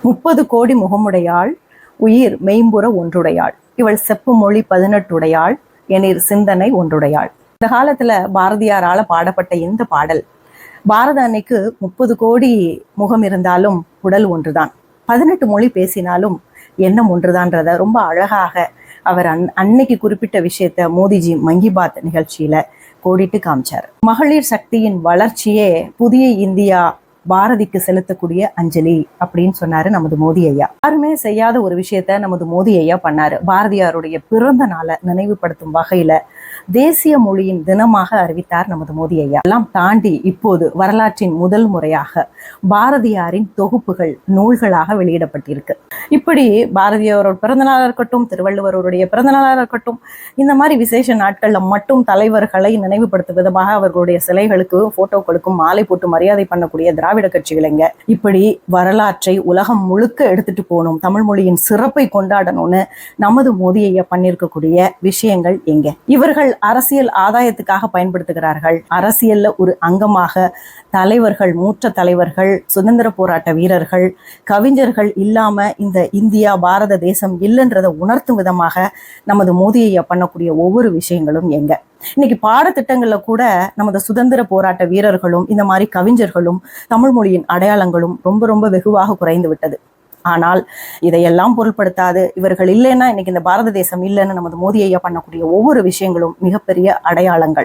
30 கோடி முகமுடையாள், உயிர் மெய்ம்புற ஒன்றுடையாள், இவள் செப்பு மொழி 18 எனிற் சிந்தனை ஒன்றுடையாள். இந்த காலத்துல பாரதியாரால பாடப்பட்ட இந்த பாடல், பாரத அன்னைக்கு 30 கோடி முகம் இருந்தாலும் உடல் ஒன்றுதான், 18 மொழி பேசினாலும் எண்ணம் ஒன்றுதான்றத ரொம்ப அழகாக அவர் அன்னைக்கு குறிப்பிட்ட விஷயத்த மோடிஜி மன் கி பாத் நிகழ்ச்சியில கோடிட்டு காமிச்சார். மகளிர் சக்தியின் வளர்ச்சியே புதிய இந்தியா பாரதிக்கு செலுத்தக்கூடிய அஞ்சலி அப்படின்னு சொன்னாரு நமது மோடி ஐயா. யாருமே செய்யாத ஒரு விஷயத்த நமது மோடி ஐயா பண்ணாரு. பாரதியாருடைய பிறந்த நாளை நினைவுபடுத்தும் வகையில தேசிய மொழியின் தினமாக அறிவித்தார் நமது மோடி ஐயா. எல்லாம் தாண்டி இப்போது வரலாற்றின் முதல் முறையாக பாரதியாரின் தொகுப்புகள் நூல்களாக வெளியிடப்பட்டிருக்கு. இப்படி பாரதியாரோட பிறந்தநாளாக இருக்கட்டும், திருவள்ளுவருடைய பிறந்தநாளாக இருக்கட்டும், இந்த மாதிரி விசேஷ நாட்கள்ல மட்டும் தலைவர்களை நினைவுபடுத்தும் விதமாக அவர்களுடைய சிலைகளுக்கு போட்டோக்களுக்கும் மாலை போட்டு மரியாதை பண்ணக்கூடிய திராவிட கட்சிகள் எங்க? இப்படி வரலாற்றை உலகம் முழுக்க எடுத்துட்டு போகணும், தமிழ் மொழியின் சிறப்பை கொண்டாடணும்னு நமது மோடி ஐயா பண்ணியிருக்கக்கூடிய விஷயங்கள் எங்க? இவர்கள் அரசியல் ஆதாயத்துக்காக பயன்படுத்துகிறார்கள். அரசியல்ல ஒரு அங்கமாக தலைவர்கள், மூத்த தலைவர்கள், சுதந்திர போராட்ட வீரர்கள், கவிஞர்கள் இல்லாம இந்த இந்தியா பாரத தேசம் இல்லைன்றதை உணர்த்தும் விதமாக நமது மோடி ஐயா பண்ணக்கூடிய ஒவ்வொரு விஷயங்களும் எங்க? இன்னைக்கு பாடத்திட்டங்கள்ல கூட நமது சுதந்திர போராட்ட வீரர்களும் இந்த மாதிரி கவிஞர்களும் தமிழ் மொழியின் அடையாளங்களும் ரொம்ப ரொம்ப வெகுவாக குறைந்து விட்டது. ஆனால் இதையெல்லாம் பொருட்படுத்தாது, இவர்கள் இல்லைன்னா இன்னைக்கு இந்த பாரத தேசம் இல்லைன்னு நமது மோடி ஐயா பண்ணக்கூடிய ஒவ்வொரு விஷயங்களும் மிகப்பெரிய அடையாளங்கள்.